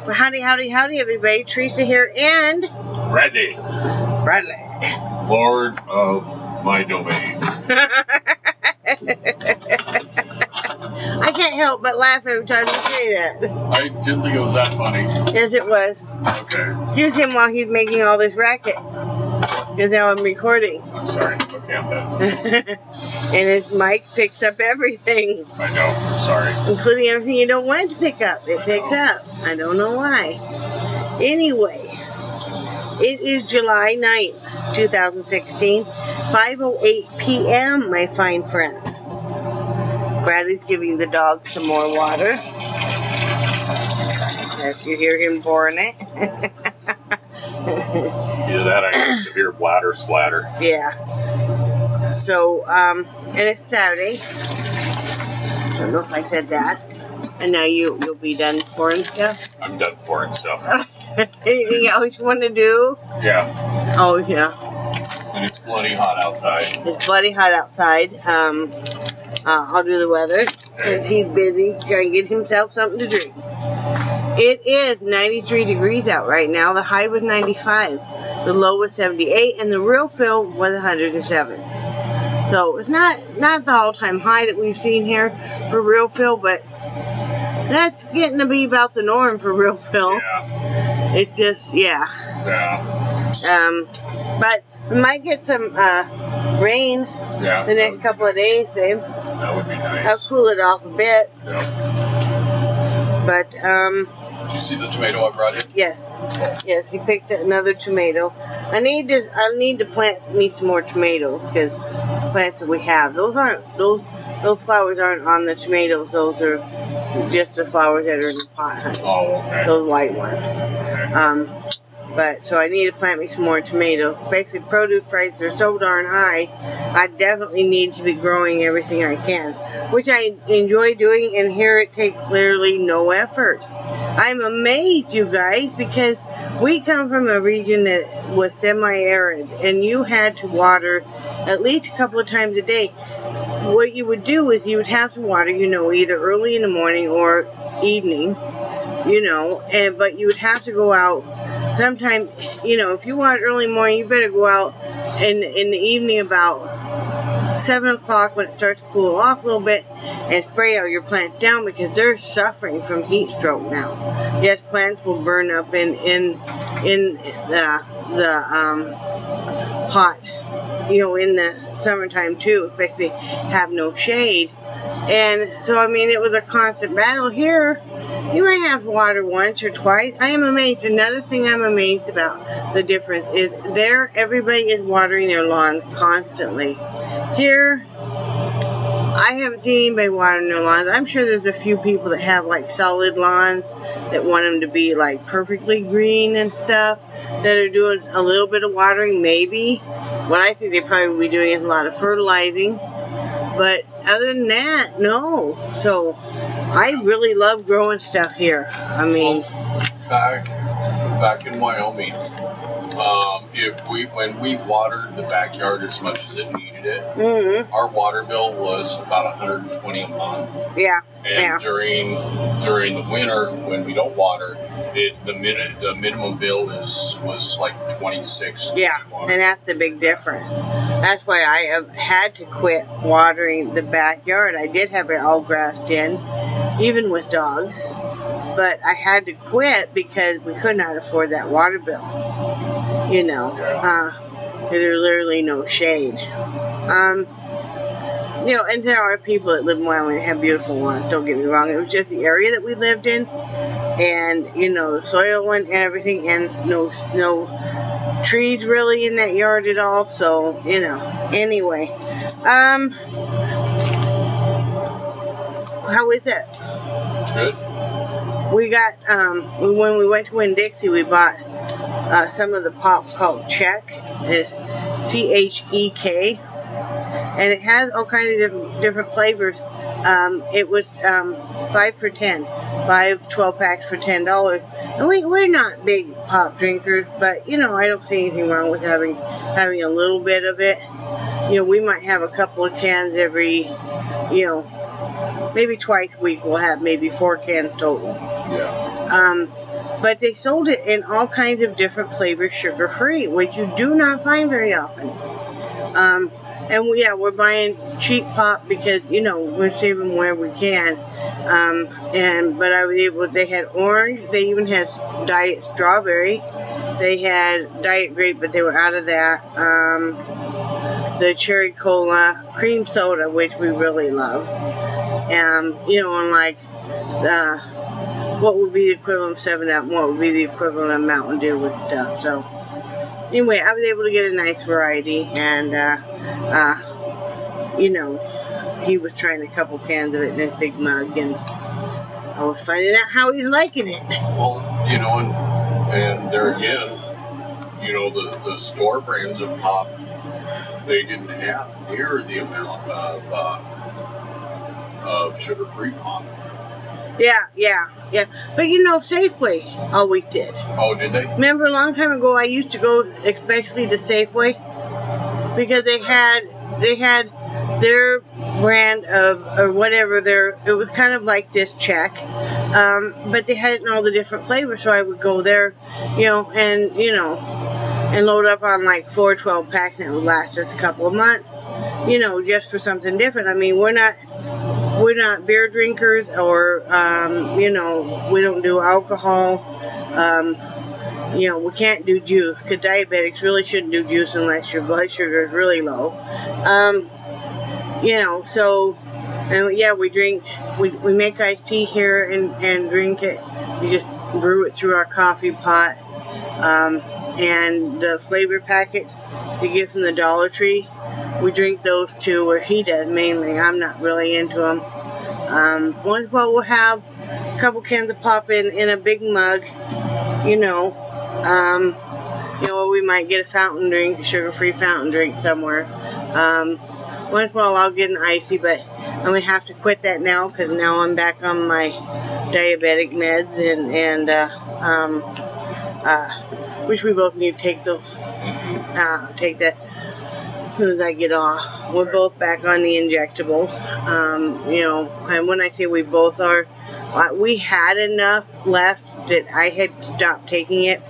Well, howdy, howdy, howdy, everybody. Teresa here, and Bradley, Lord of my domain. I can't help but laugh every time you say that. I didn't think it was that funny. Yes, it was. Okay. Here's him while he's making all this racket. Because now I'm recording. I'm sorry. Okay, I'm done. And his mic picks up everything. I know. I'm sorry. Including everything you don't want it to pick up. It picks up. I don't know why. Anyway, it is July 9th, 2016, 5:08 p.m., my fine friends. Bradley's giving the dog some more water. If you hear him pouring it. Either that or I have a severe bladder splatter. Yeah. So, and it's Saturday. I don't know if I said that. And now you'll be done pouring stuff? I'm done pouring stuff. Anything else you want to do? Yeah. Oh, yeah. And it's bloody hot outside. It's bloody hot outside. I'll do the weather. Because he's busy trying to get himself something to drink. It is 93 degrees out right now. The high was 95. The low was 78. And the real feel was 107. So it's not the all-time high that we've seen here for real feel, but that's getting to be about the norm for real feel. Yeah. It's just, yeah. Yeah. But we might get some rain the next couple of days, babe. That would be nice. I'll cool it off a bit. Yeah. But, Did you see the tomato I brought you? yes. Yes, he picked another tomato. I need to plant me some more tomatoes, because the plants that we have, those flowers aren't on the tomatoes. Those are just the flowers that are in the pot, honey. Oh, okay. Those white ones. Okay. But so I need to plant me some more tomatoes. Basically, produce prices are so darn high. I definitely need to be growing everything I can, which I enjoy doing. And here it takes literally no effort. I'm amazed, you guys, because we come from a region that was semi-arid, and you had to water at least a couple of times a day. What you would do is you would have to water, either early in the morning or evening, but you would have to go out. Sometimes, if you want early morning, you better go out in the evening about 7 o'clock when it starts to cool off a little bit and spray all your plants down, because they're suffering from heat stroke now. Yes, plants will burn up in the pot, in the summertime too, especially have no shade. And so, it was a constant battle here. You might have water once or twice. I am amazed. Another thing I'm amazed about the difference is there everybody is watering their lawns constantly. Here, I haven't seen anybody watering their lawns. I'm sure there's a few people that have like solid lawns that want them to be like perfectly green and stuff, that are doing a little bit of watering maybe. What I think they probably will be doing is a lot of fertilizing. But other than that, no. So I really love growing stuff here. Back in Wyoming, when we watered the backyard as much as it needed it, our water bill was about $120 a month. Yeah. And during the winter, when we don't water, the minimum bill was like $26. Yeah, and that's the big difference. That's why I have had to quit watering the backyard. I did have it all grassed in, even with dogs, but I had to quit because we could not afford that water bill. There's literally no shade. And there are people that live in Wyoming that have beautiful lawns, don't get me wrong. It was just the area that we lived in, and, the soil and everything, and no trees really in that yard at all, so, anyway. How is it? Good. We got, when we went to Winn-Dixie, we bought some of the pops called Check. It's CHEK. And it has all kinds of different flavors. It was 5 for $10. 5 12-packs for $10. And we're not big pop drinkers, but, I don't see anything wrong with having a little bit of it. We might have a couple of cans every, maybe twice a week we'll have maybe 4 cans total. Yeah. But they sold it in all kinds of different flavors, sugar-free, which you do not find very often. And we're buying cheap pop because, you know, we're saving where we can. But I was able, they had orange, they even had diet strawberry, they had diet grape, but they were out of that. The cherry cola, cream soda, which we really love. You know, and like, what would be the equivalent of 7-Up, what would be the equivalent of Mountain Dew and stuff. So, anyway, I was able to get a nice variety, and, you know, he was trying a couple cans of it in his big mug, and I was finding out how he's liking it. Well, you know, and there again, you know, the store brands of pop, they didn't have near the amount of sugar-free pop. Yeah. But you know, Safeway always did. Oh, did they? Remember a long time ago I used to go especially to Safeway because they had their brand of, or whatever, it was kind of like this check. But they had it in all the different flavors, so I would go there, you know, and load up on like 4 12 packs, and it would last us a couple of months, you know, just for something different. I mean, we're not beer drinkers, or, you know, we don't do alcohol. You know, we can't do juice, because diabetics really shouldn't do juice unless your blood sugar is really low. You know, so, and yeah, we make iced tea here and drink it. We just brew it through our coffee pot. And the flavor packets you get from the Dollar Tree, we drink those too, or he does mainly. I'm not really into them. Once in a while we'll have a couple cans of pop in a big mug, you know. Or we might get a fountain drink, a sugar-free fountain drink somewhere. Once in a while I'll get an icy, but I'm going to have to quit that now, because now I'm back on my diabetic meds, and which we both need to take those. Take that as soon as I get off. We're both back on the injectables. You know, and when I say we both are, we had enough left that I had stopped taking it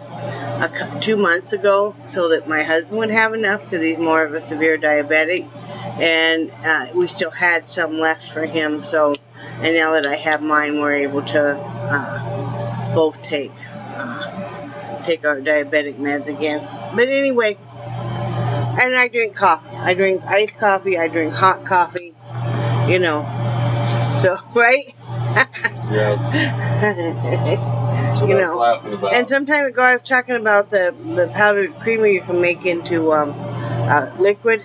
2 months ago so that my husband would have enough, because he's more of a severe diabetic, and we still had some left for him. So, and now that I have mine, we're able to both take our diabetic meds again. But anyway, and I drink coffee. I drink iced coffee. I drink hot coffee. You know. So, right? Yes. You know. And some time ago I was talking about the powdered creamer you can make into liquid.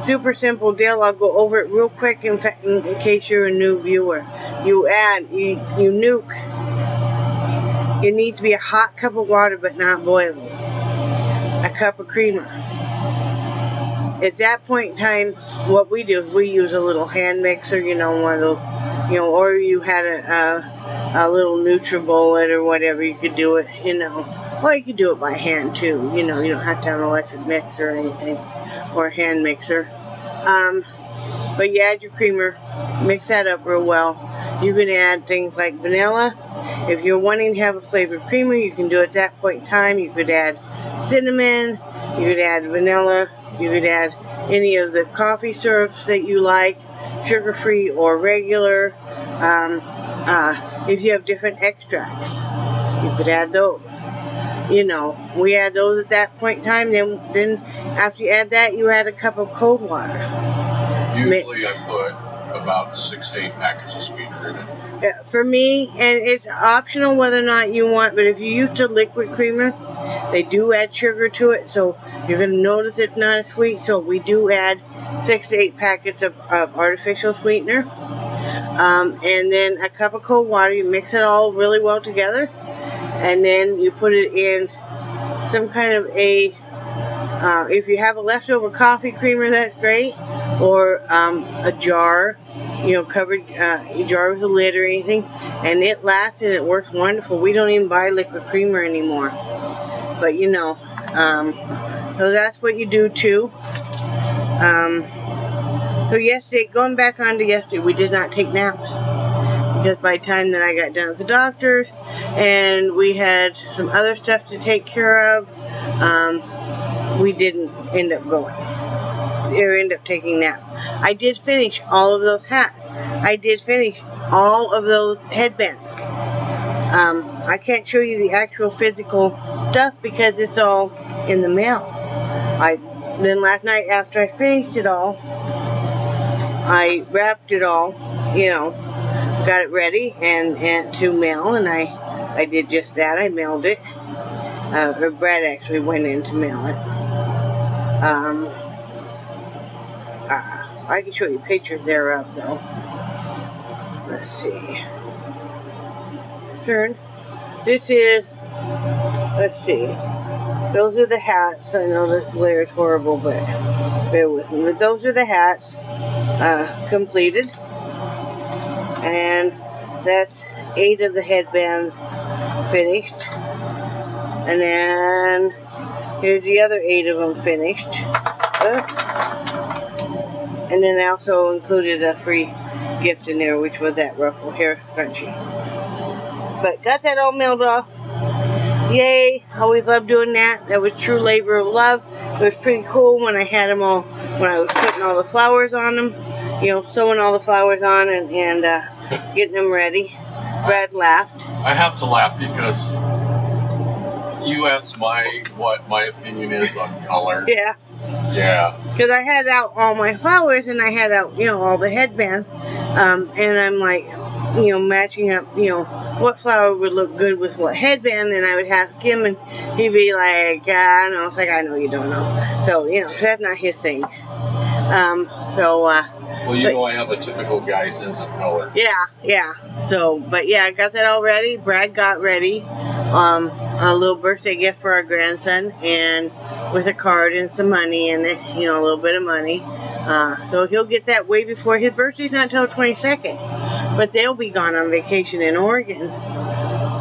Super simple deal. I'll go over it real quick in case you're a new viewer. You nuke. It needs to be a hot cup of water, but not boiling. A cup of creamer. At that point in time, what we do is we use a little hand mixer, you know, one of those, you know, or you had a little NutriBullet or whatever, you could do it, you know. Well, you could do it by hand too, you know, you don't have to have an electric mixer or anything, or a hand mixer. But you add your creamer, mix that up real well. You can add things like vanilla. If you're wanting to have a flavored creamer, you can do it at that point in time. You could add cinnamon, you could add vanilla, you could add any of the coffee syrups that you like, sugar-free or regular. If you have different extracts, you could add those. You know, we add those at that point in time. Then after you add that, you add a cup of cold water. Usually I put about 6 to 8 packets of sweetener in it. Yeah, for me, and it's optional whether or not you want, but if you use the liquid creamer, they do add sugar to it, so you're going to notice it's not as sweet. So we do add 6 to 8 packets of artificial sweetener. And then a cup of cold water. You mix it all really well together, and then you put it in some kind of if you have a leftover coffee creamer, that's great, or a jar, you know, covered a jar with a lid or anything, and it lasts and it works wonderful. We don't even buy liquid creamer anymore, but you know, so that's what you do too. So yesterday, going back on to yesterday, we did not take naps. Because by the time that I got done with the doctors, and we had some other stuff to take care of, we didn't end up going. Or end up taking nap. I did finish all of those hats. I did finish all of those headbands. I can't show you the actual physical stuff because it's all in the mail. Then last night after I finished it all, I wrapped it all, you know, got it ready and to mail, and I did just that. I mailed it. Brad actually went in to mail it. I can show you pictures thereof though. Let's see. Turn. This is, let's see. Those are the hats. I know the glare is horrible, but bear with me. But those are the hats completed. And that's 8 of the headbands finished. And then here's the other 8 of them finished. And then I also included a free gift in there, which was that ruffle hair scrunchie. But got that all mailed off. Yay, always love doing that. That was true labor of love. It was pretty cool when I had them all, when I was putting all the flowers on them, you know, sewing all the flowers on and getting them ready. Brad laughed. I have to laugh because you asked what my opinion is on color. Yeah. Yeah. Because I had out all my flowers and I had out, you know, all the headbands. And I'm like, you know, matching up, you know, what flower would look good with what headband, and I would ask him, and he'd be like, I know. It's like, I know you don't know. So, you know, that's not his thing. Well, you know, I have a typical guy sense of color. Yeah. So, but yeah, I got that all ready. Brad got ready a little birthday gift for our grandson, and with a card and some money and, you know, a little bit of money. So he'll get that way before his birthday's not until 22nd. But they'll be gone on vacation in Oregon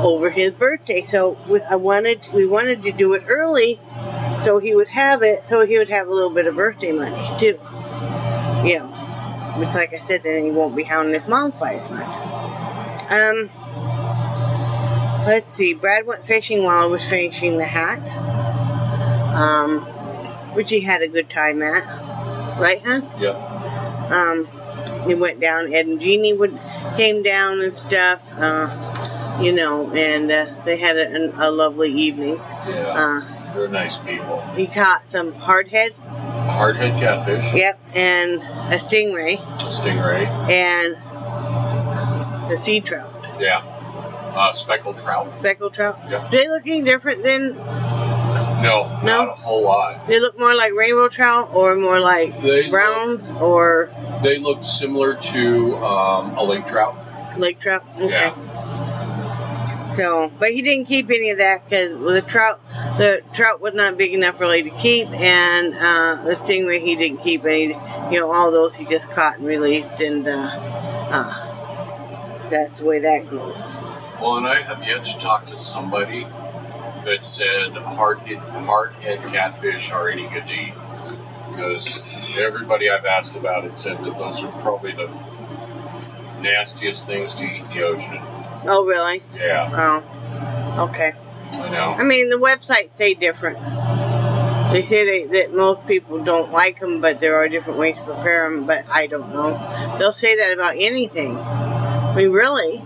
over his birthday. So we wanted to do it early so he would have it, so he would have a little bit of birthday money too. You know, which, like I said, then he won't be hounding his mom quite as much. Let's see. Brad went fishing while I was finishing the hat, which he had a good time at. Right, huh? Yeah. He went down. Ed and Jeannie came down and stuff. You know, and they had a lovely evening. Yeah. They're nice people. He caught some hardhead. Hardhead catfish. Yep, and a stingray. And the sea trout. Yeah. Speckled trout. Speckled trout. Yep. Do they look any different than? No, not a whole lot. They look more like rainbow trout, or more like browns, or? They look similar to a lake trout. Lake trout. Okay. Yeah. So, but he didn't keep any of that because the trout was not big enough really to keep, and the stingray he didn't keep any. You know, all those he just caught and released, and that's the way that goes. Well, and I have yet to talk to somebody that said hardhead catfish are any good to eat, because everybody I've asked about it said that those are probably the nastiest things to eat in the ocean. Oh, really? Yeah. Oh, okay. I know. I mean, the websites say different. They say that most people don't like them, but there are different ways to prepare them, but I don't know. They'll say that about anything. I mean, really.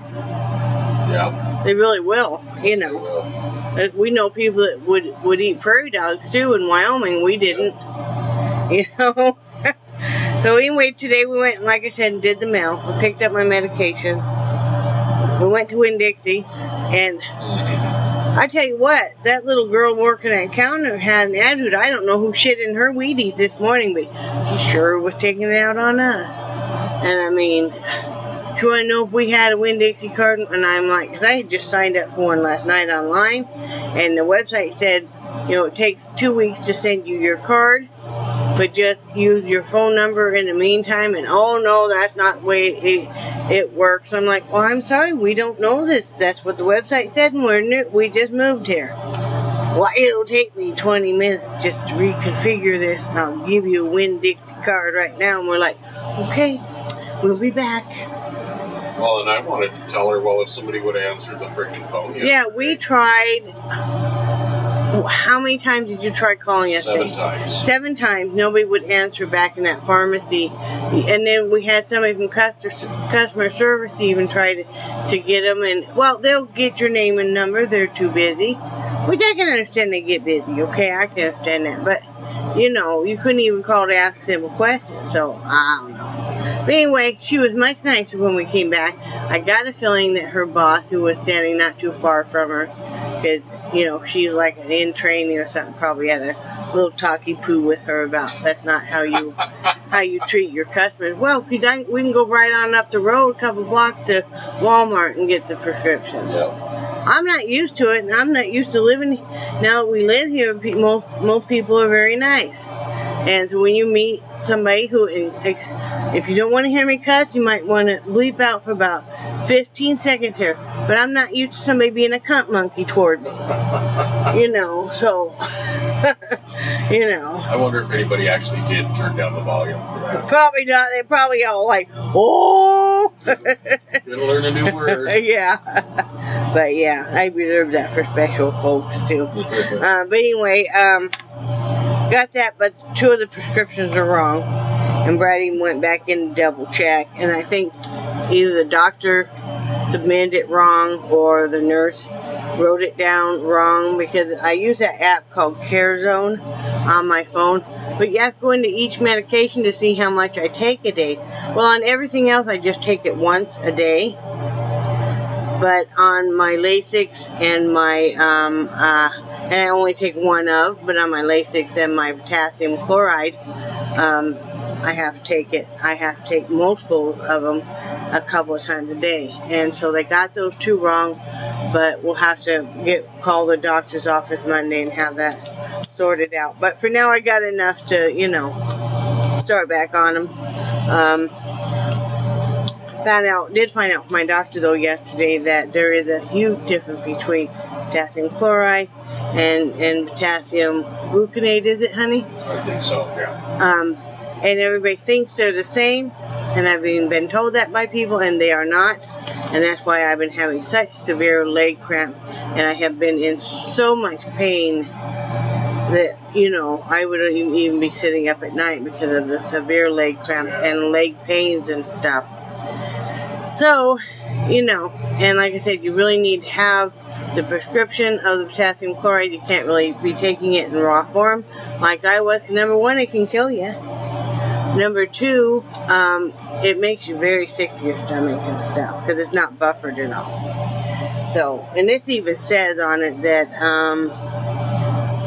Yeah. They really will, you know. We know people that would eat prairie dogs, too, in Wyoming. We didn't. Yeah. You know? So anyway, today we went, like I said, and did the mail. We picked up my medication. We went to Winn-Dixie, and I tell you what, that little girl working at the counter had an attitude. I don't know who shit in her Wheaties this morning, but she sure was taking it out on us. And I mean, she wanted to know if we had a Winn-Dixie card, and I'm like, because I had just signed up for one last night online, and the website said, you know, it takes 2 weeks to send you your card, but just use your phone number in the meantime. And oh no, that's not the way it works. I'm like, well, I'm sorry, we don't know this. That's what the website said, and we just moved here. Well, it'll take me 20 minutes just to reconfigure this, and I'll give you a Winn-Dixie card right now. And we're like, Okay, we'll be back. Well, and I wanted to tell her, well, if somebody would have answered the freaking phone yesterday. Yeah, we tried. How many times did you try calling yesterday? 7 times. 7 times. Nobody would answer back in that pharmacy. And then we had somebody from customer service even try to get them. And, well, they'll get your name and number. They're too busy. Which I can understand they get busy, okay? I can understand that. But, you know, you couldn't even call to ask simple questions. So, I don't know. But anyway, she was much nicer when we came back. I got a feeling that her boss, who was standing not too far from her, because, you know, she's like an in training or something, probably had a little talky poo with her about that's not how you treat your customers. Well, we can go right on up the road a couple blocks to Walmart and get the prescription. Yeah. I'm not used to it, and I'm not used to living. Now that we live here, most people are very nice. And so when you meet somebody who, if you don't want to hear me cuss, you might want to bleep out for about 15 seconds here. But I'm not used to somebody being a cunt monkey toward me. You know, so, you know. I wonder if anybody actually did turn down the volume for that. Probably not. They're probably all like, oh. Gonna learn a new word. Yeah. But yeah, I reserve that for special folks too. But anyway, got that, but 2 of the prescriptions are wrong. And Brady went back in to double check. And I think either the doctor submitted it wrong or the nurse wrote it down wrong, because I use that app called CareZone on my phone. But you have to go into each medication to see how much I take a day. Well, on everything else, I just take it once a day. But on my Lasix and my, and I only take one of, but on my Lasix and my potassium chloride, I have to take it. I have to take multiple of them a couple of times a day. And so they got those 2 wrong, but we'll have to call the doctor's office Monday and have that sorted out. But for now, I got enough to, you know, start back on them. Did find out from my doctor though yesterday that there is a huge difference between potassium chloride and potassium gluconate. Is it, honey? I think so, yeah. And everybody thinks they're the same, and I've even been told that by people, and they are not. And that's why I've been having such severe leg cramp, and I have been in so much pain that, you know, I wouldn't even be sitting up at night because of the severe leg cramp and leg pains and stuff. So, you know, and like I said, you really need to have the prescription of the potassium chloride. You can't really be taking it in raw form like I was. Number 1, it can kill you. Number 2, it makes you very sick to your stomach and stuff because it's not buffered at all. So, and this even says on it that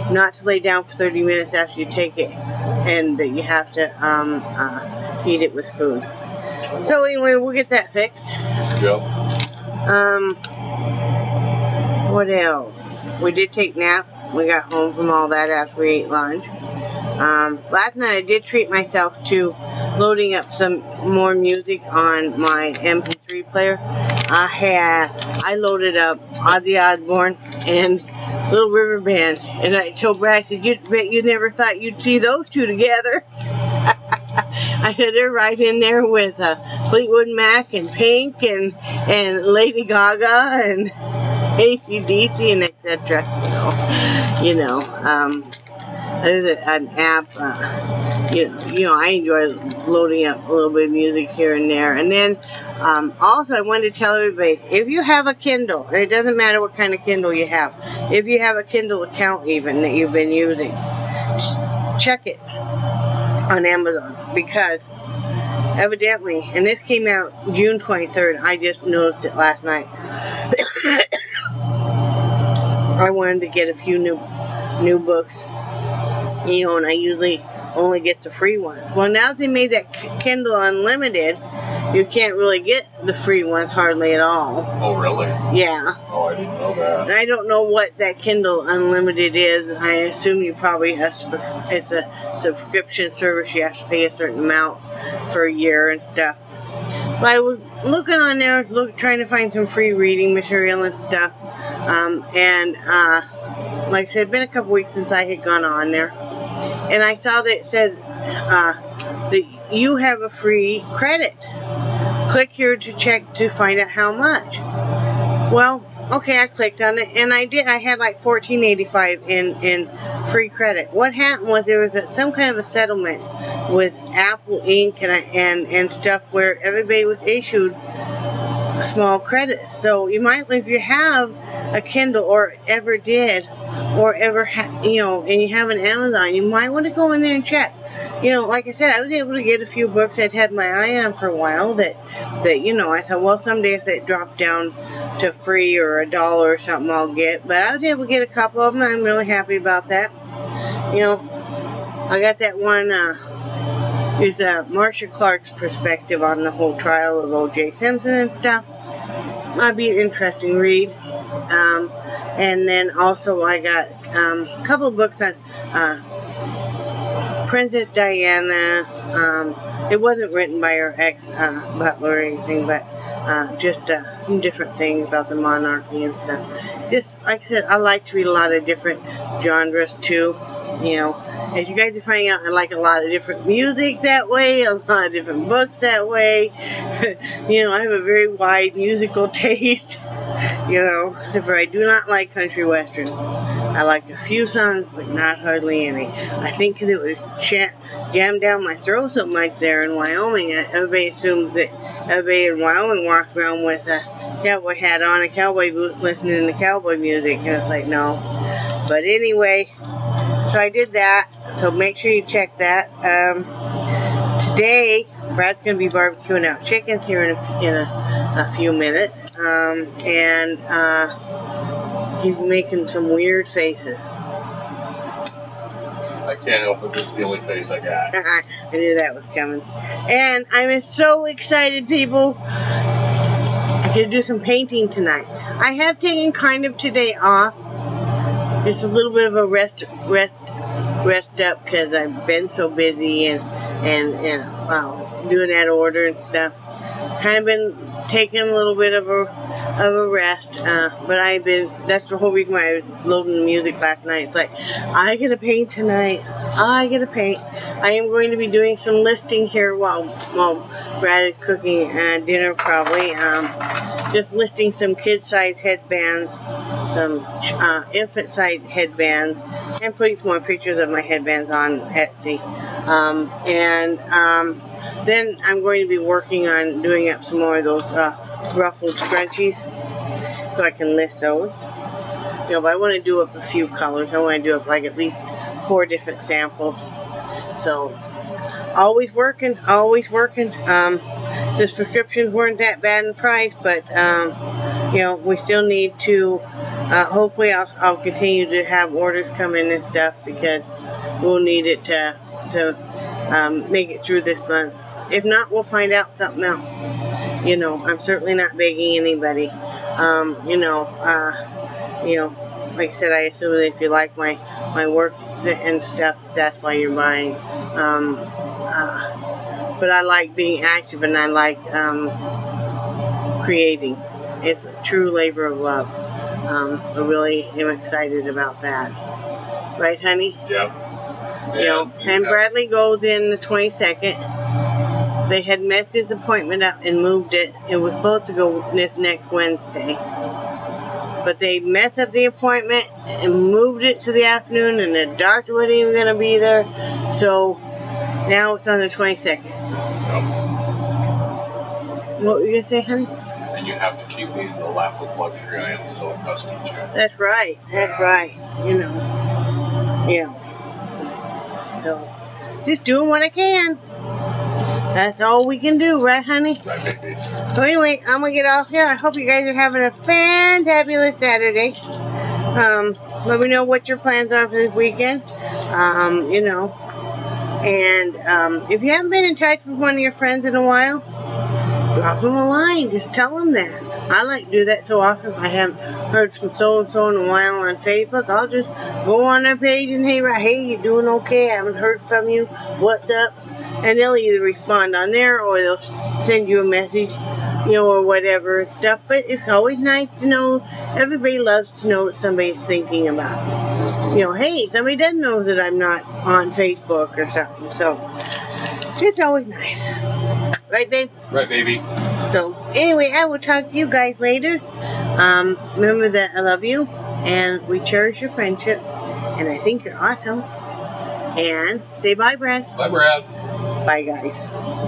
not to lay down for 30 minutes after you take it, and that you have to eat it with food. So anyway, we'll get that fixed. Yep. What else? We did take nap. We got home from all that after we ate lunch. Last night I did treat myself to loading up some more music on my MP3 player. I loaded up Ozzy Osbourne and Little River Band, and I told Brad, I said, you never thought you'd see those 2 together. I said, they're right in there with Fleetwood Mac and Pink and Lady Gaga and AC/DC and etc. You know, there's an app. You know, I enjoy loading up a little bit of music here and there. And then also, I wanted to tell everybody, if you have a Kindle, and it doesn't matter what kind of Kindle you have, if you have a Kindle account even that you've been using, check it on Amazon, because evidently, and this came out June 23rd, I just noticed it last night. I wanted to get a few new books, you know, and I usually only get the free ones. Well, now that they made that Kindle Unlimited, you can't really get the free ones hardly at all. Oh, really? Yeah. Oh, I didn't know that. And I don't know what that Kindle Unlimited is. I assume you probably it's a subscription service. You have to pay a certain amount for a year and stuff. But I was looking on there, trying to find some free reading material and stuff. Like I said, it's been a couple weeks since I had gone on there. And I saw that it said that you have a free credit. Click here to check to find out how much. Well, okay, I clicked on it, and I did. I had like $14.85 in free credit. What happened was there was some kind of a settlement with Apple Inc. and stuff where everybody was issued small credits. So you might, if you have a Kindle or ever did, or ever and you have an Amazon, you might want to go in there and check. Like I said, I was able to get a few books I'd had my eye on for a while that I thought, well, someday if that dropped down to free or $1 or something, I'll get. But I was able to get a couple of them. I'm really happy about that. I got that one. Here's Marsha Clark's perspective on the whole trial of O.J. Simpson and stuff. Might be an interesting read. And then also I got a couple of books on Princess Diana. It wasn't written by her ex-butler or anything, but just some different things about the monarchy and stuff. Just, like I said, I like to read a lot of different genres too. As you guys are finding out, I like a lot of different music that way, a lot of different books that way. I have a very wide musical taste. Except for I do not like country western. I like a few songs, but not hardly any. I think because it was jammed down my throat so much there in Wyoming, everybody assumes that everybody in Wyoming walks around with a cowboy hat on, a cowboy boot, listening to cowboy music, and it's like, no. But anyway, so I did that, so make sure you check that. Today, Brad's going to be barbecuing out chickens here in a few minutes, and he's making some weird faces. I can't help it, this is the only face I got. I knew that was coming. And I'm so excited, people. I could do some painting tonight. I have taken kind of today off. Just a little bit of a rest up because I've been so busy and doing that order and stuff. Kind of been taking a little bit of a rest, but that's the whole reason why I was loading the music last night. It's like, I gotta paint tonight. I am going to be doing some listing here while Brad is cooking dinner probably. Just listing some kid-size headbands, some infant-size headbands, and putting some more pictures of my headbands on Etsy. Then I'm going to be working on doing up some more of those ruffled scrunchies, so I can list those. But I want to do up a few colors. I want to do up like at least 4 different samples. So, always working. The subscriptions weren't that bad in price, but we still need to. Hopefully, I'll continue to have orders come in and stuff because we'll need it to make it through this month. If not, we'll find out something else. I'm certainly not begging anybody. Like I said, I assume that if you like my work and stuff, that's why you're buying. But I like being active and I like creating. It's a true labor of love. I really am excited about that. Right, honey? Yep. And Bradley goes in the 22nd. They had messed his appointment up and moved it. It was supposed to go this next Wednesday. But they messed up the appointment and moved it to the afternoon, and the doctor wasn't even going to be there. So now it's on the 22nd. Yep. What were you going to say, honey? And you have to keep me in the lap of luxury I am so accustomed to. That's right. Right. So, just doing what I can. That's all we can do, right, honey? Right, baby. So anyway, I'm going to get off here. I hope you guys are having a fantabulous Saturday. Let me know what your plans are for this weekend. And if you haven't been in touch with one of your friends in a while, drop them a line. Just tell them that. I like to do that so often. If I haven't heard from so-and-so in a while on Facebook, I'll just go on their page and hey, you doing okay? I haven't heard from you. What's up? And they'll either respond on there or they'll send you a message, or whatever stuff. But it's always nice to know. Everybody loves to know that somebody's thinking about it. Hey, somebody does know that I'm not on Facebook or something. So, It's always nice. Right, babe? Right, baby. So, anyway, I will talk to you guys later. Remember that I love you, and we cherish your friendship, and I think you're awesome. And say bye, Brad. Bye, Brad. Bye, guys.